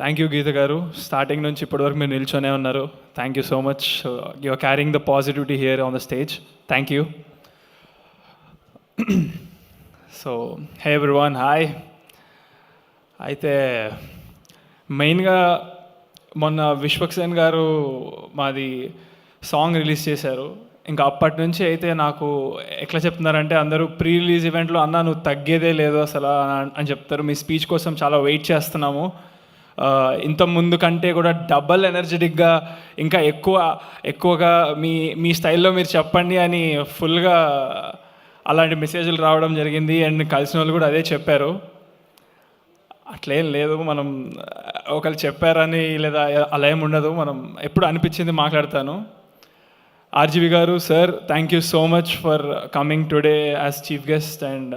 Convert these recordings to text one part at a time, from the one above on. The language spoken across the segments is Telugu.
థ్యాంక్ యూ గీత గారు. స్టార్టింగ్ నుంచి ఇప్పటివరకు మీరు నిల్చొనే ఉన్నారు. Thank you so much. You are carrying the positivity here on the stage. Thank you. So hey everyone, hi. అయితే మెయిన్గా మొన్న విశ్వక్సేన్ గారు మాది సాంగ్ రిలీజ్ చేశారు. ఇంకా అప్పటి నుంచి అయితే నాకు ఎట్లా చెప్తున్నారంటే అందరూ ప్రీ రిలీజ్ ఈవెంట్లో అన్న నువ్వు తగ్గేదే లేదు అసలు అని చెప్తారు. మీ స్పీచ్ కోసం చాలా వెయిట్ చేస్తున్నాము. ఇంత ముందు కంటే కూడా డబల్ ఎనర్జెటిక్గా ఇంకా ఎక్కువగా మీ స్టైల్లో మీరు చెప్పండి అని ఫుల్గా అలాంటి మెసేజ్లు రావడం జరిగింది. అండ్ కలిసిన వాళ్ళు కూడా అదే చెప్పారు. అట్లేం లేదు, మనం ఒకళ్ళు చెప్పారని లేదా అలా ఏమి ఉండదు. మనం ఎప్పుడు అనిపించింది మాట్లాడతాను. ఆర్జీవి గారు, sir, thank you so much for coming today as chief guest and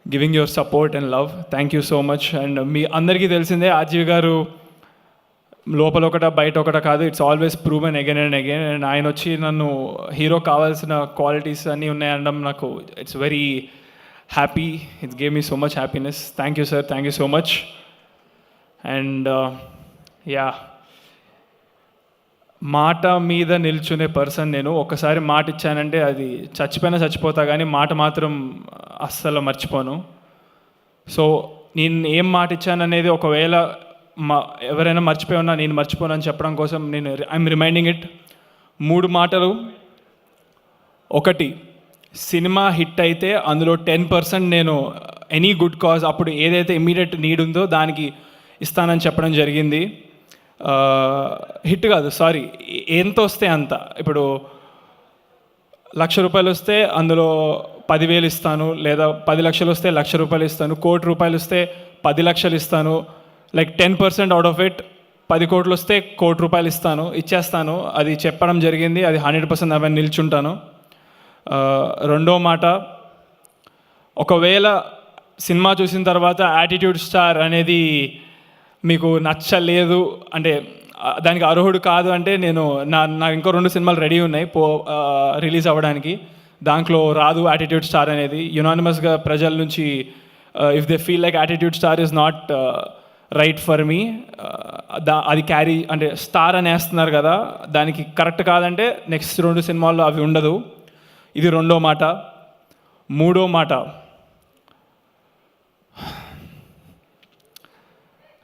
giving your support and love. Thank you so much. And మీ అందరికీ తెలిసిందే ఆర్జీవి గారు లోపల ఒకట బయట ఒకట కాదు, it's always proven again and again. And ఆయన వచ్చి నన్ను హీరో కావాల్సిన క్వాలిటీస్ అన్నీ ఉన్నాయనడం నాకు it's very happy. It's gave me so much happiness. Thank you sir, thank you so much. And yeah, మాట మీద నిల్చునే పర్సన్ నేను. ఒకసారి మాట ఇచ్చానంటే అది చచ్చిపోయినా చచ్చిపోతా, కానీ మాట మాత్రం అస్సలు మర్చిపోను. సో నేను ఏం మాట ఇచ్చాననేది ఒకవేళ ఎవరైనా మర్చిపోయి ఉన్నా నేను మర్చిపోను అని చెప్పడం కోసం నేను ఐఎమ్ రిమైండింగ్ ఇట్. 3 మాటలు. ఒకటి, సినిమా హిట్ అయితే అందులో 10% నేను ఎనీ గుడ్ కాజ్ అప్పుడు ఏదైతే ఇమ్మీడియట్ నీడ్ ఉందో దానికి ఇస్తానని చెప్పడం జరిగింది. హిట్ కాదు, సారీ, ఎంత వస్తే అంత. ఇప్పుడు ₹1,00,000 వస్తే అందులో 10,000 ఇస్తాను, లేదా 10 లక్షలు వస్తే ₹1,00,000 ఇస్తాను, ₹1,00,000 వస్తే 10 లక్షలు ఇస్తాను. Like 10% out of it. 10 కోట్లు వస్తే ₹1,00,000 ఇస్తాను, ఇచ్చేస్తాను. అది చెప్పడం జరిగింది. అది 100% అవన్నీ నిల్చుంటాను. రెండో మాట, ఒకవేళ సినిమా చూసిన తర్వాత యాటిట్యూడ్ స్టార్ అనేది మీకు నచ్చలేదు అంటే దానికి అర్హుడు కాదు అంటే నాకు ఇంకో 2 సినిమాలు రెడీ ఉన్నాయి రిలీజ్ అవ్వడానికి. దాంట్లో రాదు యాటిట్యూడ్ స్టార్ అనేది. యునానిమస్గా ప్రజల నుంచి if they feel like attitude star is not right for me, అది క్యారీ అంటే స్టార్ అని వేస్తున్నారు కదా, దానికి కరెక్ట్ కాదంటే నెక్స్ట్ 2 సినిమాల్లో అవి ఉండదు. ఇది రెండో మాట. మూడో మాట,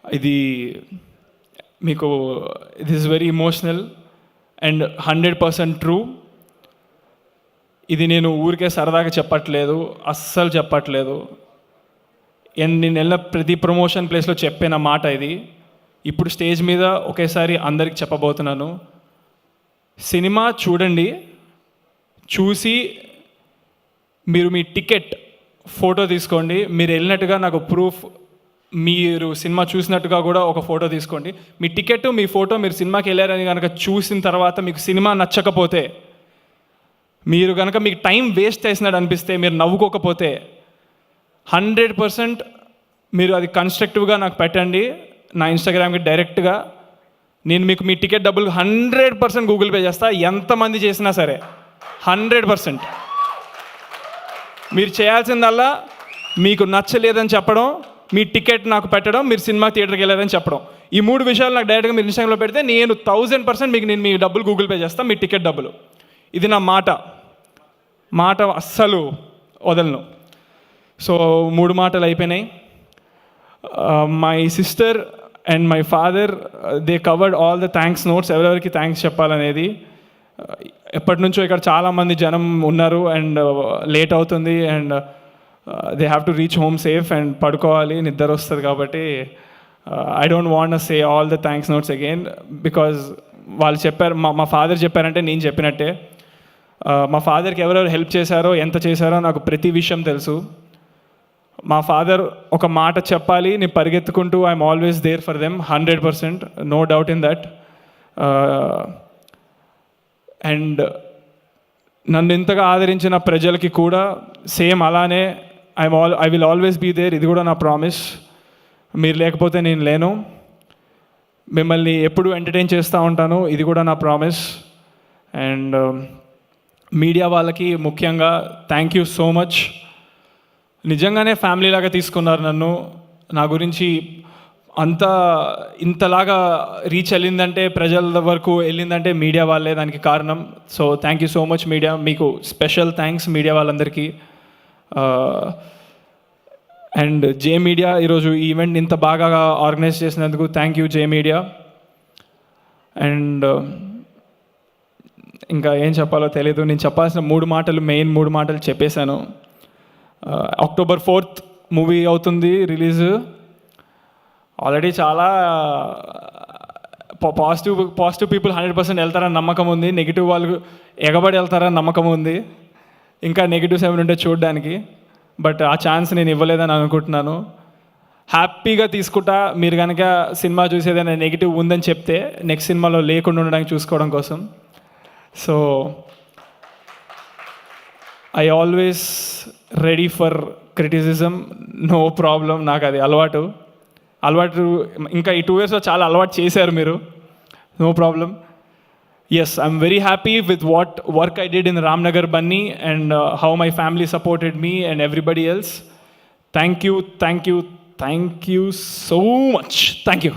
ఇది మీకు it is very emotional and 100% true. ఇది నేను ఊరికే సరదాగా చెప్పట్లేదు, అస్సలు చెప్పట్లేదు. నేను వెళ్ళిన ప్రతి ప్రమోషన్ ప్లేస్లో చెప్పిన మాట ఇది. ఇప్పుడు స్టేజ్ మీద ఒకేసారి అందరికి చెప్పబోతున్నాను. సినిమా చూడండి, చూసి మీరు మీ టికెట్ ఫోటో తీసుకోండి. మీరు వెళ్ళినట్టుగా నాకు ప్రూఫ్, మీరు సినిమా చూసినట్టుగా కూడా ఒక ఫోటో తీసుకోండి. మీ టికెట్, మీ ఫోటో, మీరు సినిమాకి వెళ్ళారని కనుక చూసిన తర్వాత మీకు సినిమా నచ్చకపోతే, మీరు కనుక మీకు టైం వేస్ట్ చేసినట్టు అనిపిస్తే, మీరు నవ్వుకోకపోతే 100% మీరు అది కన్స్ట్రక్టివ్గా నాకు పెట్టండి నా ఇన్స్టాగ్రామ్కి డైరెక్ట్గా. నేను మీకు మీ టికెట్ డబ్బులు 100% గూగుల్ పే చేస్తా, ఎంతమంది చేసినా సరే. 100%. మీరు చేయాల్సిందల్లా మీకు నచ్చలేదని చెప్పడం, మీ టికెట్ నాకు పెట్టడం, మీరు సినిమా థియేటర్కి వెళ్ళారని చెప్పడం. ఈ 3 విషయాలు నాకు డైరెక్ట్గా మీరు ఇన్స్టాగ్రామ్లో పెడితే నేను 1000% మీకు నేను మీ డబ్బులు గూగుల్ పే చేస్తాను, మీ టికెట్ డబ్బులు. ఇది నా మాట అస్సలు వదలను. సో 3 మాటలు అయిపోయినాయి. My sister and my father they covered all the thanks notes, ఎవరెవరికి థ్యాంక్స్ చెప్పాలనేది. ఎప్పటి నుంచో ఇక్కడ చాలామంది జనం ఉన్నారు అండ్ లేట్ అవుతుంది and they have to reach home safe and పడుకోవాలి, నిద్ర వస్తుంది. కాబట్టి I don't want say all the thanks notes again, because వాళ్ళు చెప్పారు, మా ఫాదర్ చెప్పారంటే నేను చెప్పినట్టే. మా ఫాదర్కి ఎవరెవరు హెల్ప్ చేశారో, ఎంత చేశారో నాకు ప్రతి విషయం తెలుసు. మా ఫాదర్ ఒక మాట చెప్పాలి, నేను పరిగెత్తుకుంటూ I'm always there for them, 100%, no doubt in that. And నన్ను ఇంతగా ఆదరించిన ప్రజలకి కూడా సేమ్ అలానే I will always be there. ఇది కూడా నా ప్రామిస్. మీరు లేకపోతే నేను లేను. మిమ్మల్ని ఎప్పుడు ఎంటర్టైన్ చేస్తూ ఉంటాను, ఇది కూడా నా ప్రామిస్. అండ్ మీడియా వాళ్ళకి ముఖ్యంగా థ్యాంక్ యూ సో మచ్. నిజంగానే ఫ్యామిలీ లాగా తీసుకున్నారు నన్ను. నా గురించి అంత ఇంతలాగా రీచ్ వెళ్ళిందంటే, ప్రజల వరకు వెళ్ళిందంటే మీడియా వాళ్ళే దానికి కారణం. So thank you so much media, మీకు స్పెషల్ థ్యాంక్స్ మీడియా వాళ్ళందరికీ. అండ్ జే మీడియా ఈరోజు ఈ ఈవెంట్ ఇంత బాగా ఆర్గనైజ్ చేసినందుకు thank you J media. And ఇంకా ఏం చెప్పాలో తెలీదు, నేను చెప్పాల్సిన మెయిన్ మూడు మాటలు చెప్పేశాను. October 4th మూవీ అవుతుంది రిలీజ్. ఆల్రెడీ చాలా పాజిటివ్ పీపుల్ 100% వెళ్తారని నమ్మకం ఉంది, నెగిటివ్ వాళ్ళు ఎగబడి వెళ్తారని నమ్మకం ఉంది. ఇంకా నెగిటివ్స్ ఏమైనా ఉంటే చూడడానికి, బట్ ఆ ఛాన్స్ నేను ఇవ్వలేదని అనుకుంటున్నాను. హ్యాపీగా తీసుకుంటా మీరు కనుక సినిమా చూసేదైనా నెగిటివ్ ఉందని చెప్తే నెక్స్ట్ సినిమాలో లేకుండా ఉండడానికి చూసుకోవడం కోసం. So I always ready for criticism, no problem. నాకు అది అలవాటు. ఇంకా ఈ 2 yearsలో చాలా అలవాటు చేశారు మీరు, no problem. Yes, I'm very happy with what work I did in Ramnagar Bunny and how my family supported me and everybody else. Thank you so much. Thank you.